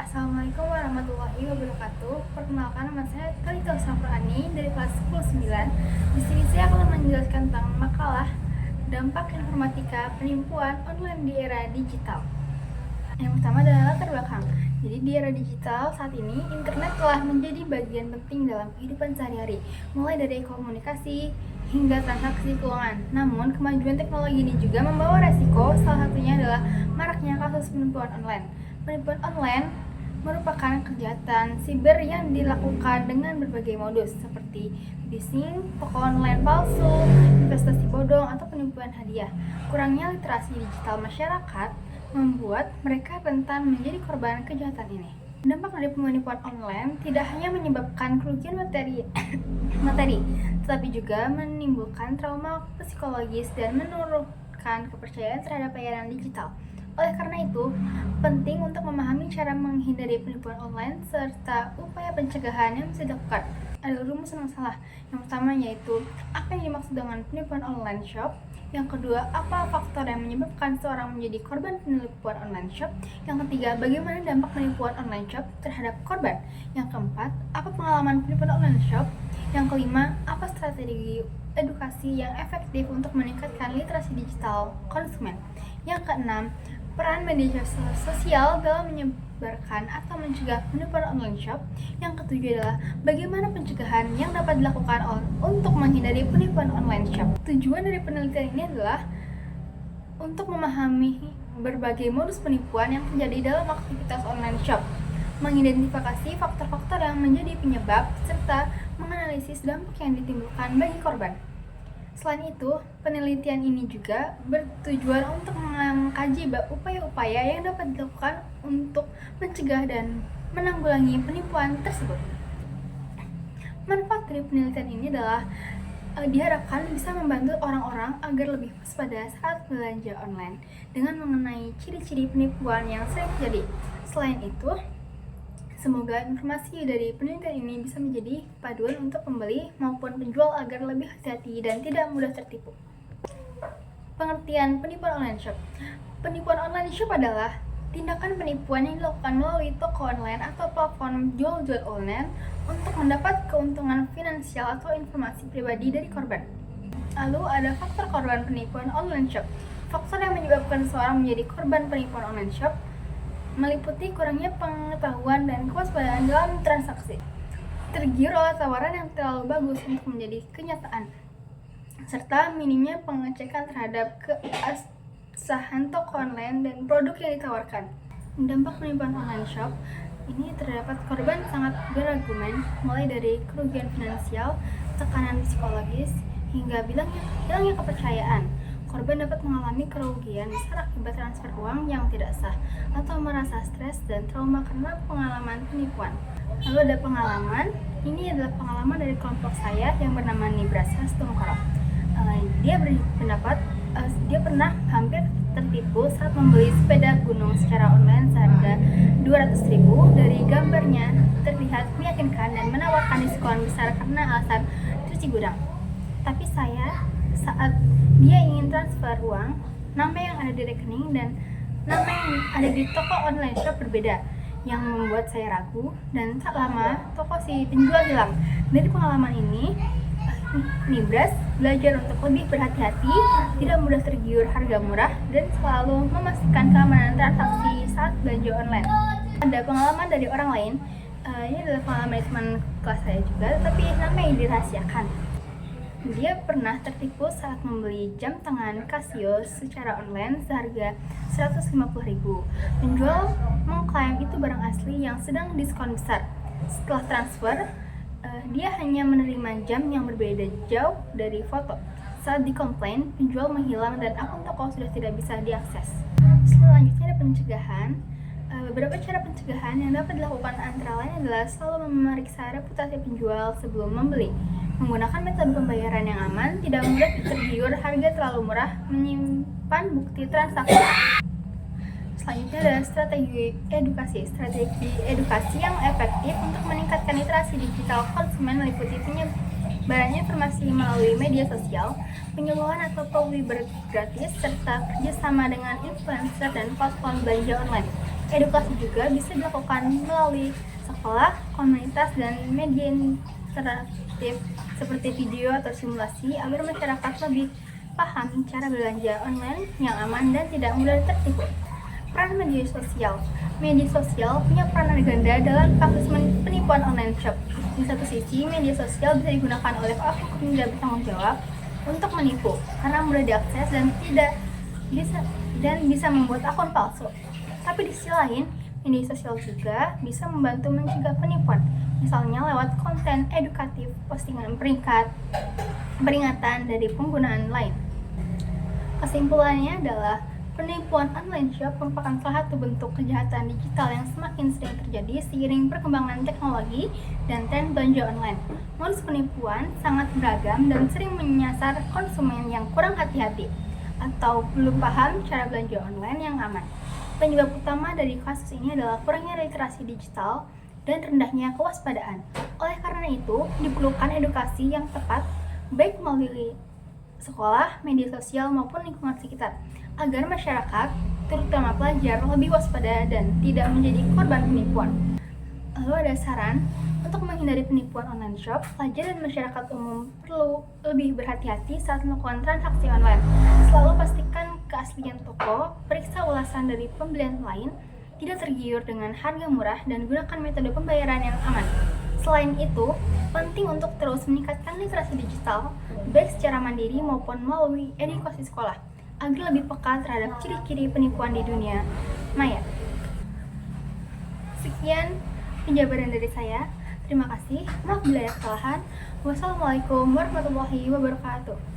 Assalamualaikum warahmatullahi wabarakatuh. Perkenalkan, nama saya Talita Safrani dari kelas 10-9. Di sini saya akan menjelaskan tentang makalah dampak informatika penipuan online di era digital. Yang pertama adalah latar belakang. Jadi di era digital saat ini, internet telah menjadi bagian penting dalam kehidupan sehari-hari, mulai dari komunikasi hingga transaksi keuangan. Namun, kemajuan teknologi ini juga membawa resiko, salah satunya adalah maraknya kasus penipuan online. Penipuan online merupakan kejahatan siber yang dilakukan dengan berbagai modus seperti phishing, toko online palsu, investasi bodong, atau penipuan hadiah. Kurangnya literasi digital masyarakat membuat mereka rentan menjadi korban kejahatan ini. Dampak dari penipuan online tidak hanya menyebabkan kerugian materi, tetapi juga menimbulkan trauma psikologis dan menurunkan kepercayaan terhadap layanan digital. Oleh karena itu, penting untuk memahami cara menghindari penipuan online serta upaya pencegahan yang bisa dilakukan. Ada rumus masalah. Yang pertama yaitu apa yang dimaksud dengan penipuan online shop. Yang kedua, apa faktor yang menyebabkan seorang menjadi korban penipuan online shop. Yang ketiga, bagaimana dampak penipuan online shop terhadap korban. Yang keempat, apa pengalaman penipuan online shop. Yang kelima, apa strategi edukasi yang efektif untuk meningkatkan literasi digital konsumen. Yang keenam, peran media sosial dalam menyebarkan atau mencegah penipuan online shop. Yang ketujuh adalah bagaimana pencegahan yang dapat dilakukan untuk menghindari penipuan online shop. Tujuan dari penelitian ini adalah untuk memahami berbagai modus penipuan yang terjadi dalam aktivitas online shop, mengidentifikasi faktor-faktor yang menjadi penyebab, serta menganalisis dampak yang ditimbulkan bagi korban. Selain itu, penelitian ini juga bertujuan untuk mengkaji upaya-upaya yang dapat dilakukan untuk mencegah dan menanggulangi penipuan tersebut. Manfaat dari penelitian ini adalah diharapkan bisa membantu orang-orang agar lebih waspada saat belanja online dengan mengenai ciri-ciri penipuan yang sering terjadi. Selain itu, semoga informasi dari penelitian ini bisa menjadi paduan untuk pembeli maupun penjual agar lebih hati-hati dan tidak mudah tertipu. Pengertian penipuan online shop. Penipuan online shop adalah tindakan penipuan yang dilakukan melalui toko online atau platform jual-jual online untuk mendapat keuntungan finansial atau informasi pribadi dari korban. Lalu ada faktor korban penipuan online shop. Faktor yang menyebabkan seorang menjadi korban penipuan online shop meliputi kurangnya pengetahuan dan kewaspadaan dalam transaksi, tergiur oleh tawaran yang terlalu bagus untuk menjadi kenyataan, serta minimnya pengecekan terhadap keabsahan toko online dan produk yang ditawarkan. Dampak penipuan online shop ini terdapat korban sangat berargumen, mulai dari kerugian finansial, tekanan psikologis, hingga hilangnya kepercayaan. Korban dapat mengalami kerugian besar akibat transfer uang yang tidak sah atau merasa stres dan trauma karena pengalaman penipuan. Lalu ada pengalaman, ini adalah pengalaman dari kelompok saya yang bernama Nibras Hastumkoro. Dia berpendapat dia pernah hampir tertipu saat membeli sepeda gunung secara online seharga 200.000. Dari gambarnya terlihat meyakinkan dan menawarkan diskon besar karena alasan cuci gudang. Tapi saat dia ingin transfer uang, nama yang ada di rekening dan nama yang ada di toko online shop berbeda, yang membuat saya ragu, dan tak lama toko si penjual hilang. Dari pengalaman ini, Nibras belajar untuk lebih berhati-hati, tidak mudah tergiur harga murah, dan selalu memastikan keamanan transaksi saat belanja online. Ada pengalaman dari orang lain, ini adalah pengalaman teman kelas saya juga, tapi namanya dirahasiakan. Dia pernah tertipu saat membeli jam tangan Casio secara online seharga 150.000. Penjual mengklaim itu barang asli yang sedang diskon besar. Setelah transfer, dia hanya menerima jam yang berbeda jauh dari foto. Saat dikomplain, penjual menghilang dan akun toko sudah tidak bisa diakses. Selanjutnya ada pencegahan. Beberapa cara pencegahan yang dapat dilakukan antara lain adalah selalu memeriksa reputasi penjual sebelum membeli, menggunakan metode pembayaran yang aman, tidak mudah tergiur harga terlalu murah, menyimpan bukti transaksi. Selanjutnya adalah strategi edukasi yang efektif untuk meningkatkan literasi digital konsumen meliputi penyebaran informasi melalui media sosial, penyuluhan atau pembeli gratis, serta kerjasama dengan influencer dan platform belanja online. Edukasi juga bisa dilakukan melalui sekolah, komunitas, dan media interaktif seperti video atau simulasi agar masyarakat lebih paham cara belanja online yang aman dan tidak mudah tertipu. Peran media sosial. Media sosial punya peran ganda dalam kasus penipuan online shop. Di satu sisi, media sosial bisa digunakan oleh oknum yang tidak bertanggung jawab untuk menipu karena mudah diakses dan bisa membuat akun palsu. Tapi di sisi lain, media sosial juga bisa membantu mencegah penipuan, misalnya lewat konten edukatif, postingan peringatan dari penggunaan lain. Kesimpulannya adalah penipuan online shop merupakan salah satu bentuk kejahatan digital yang semakin sering terjadi seiring perkembangan teknologi dan tren belanja online. Modus penipuan sangat beragam dan sering menyasar konsumen yang kurang hati-hati atau belum paham cara belanja online yang aman. Penyebab utama dari kasus ini adalah kurangnya literasi digital dan rendahnya kewaspadaan. Oleh karena itu, diperlukan edukasi yang tepat baik melalui sekolah, media sosial, maupun lingkungan sekitar agar masyarakat, terutama pelajar, lebih waspada dan tidak menjadi korban penipuan. Lalu ada saran untuk menghindari penipuan online shop, pelajar dan masyarakat umum perlu lebih berhati-hati saat melakukan transaksi online. Selalu pastikan keaslian toko, periksa ulasan dari pembelian lain, tidak tergiur dengan harga murah, dan gunakan metode pembayaran yang aman. Selain itu, penting untuk terus meningkatkan literasi digital, baik secara mandiri maupun melalui edukasi sekolah, agar lebih peka terhadap ciri-ciri penipuan di dunia maya. Sekian penjabaran dari saya. Terima kasih. Maaf bila ada kesalahan. Wassalamualaikum warahmatullahi wabarakatuh.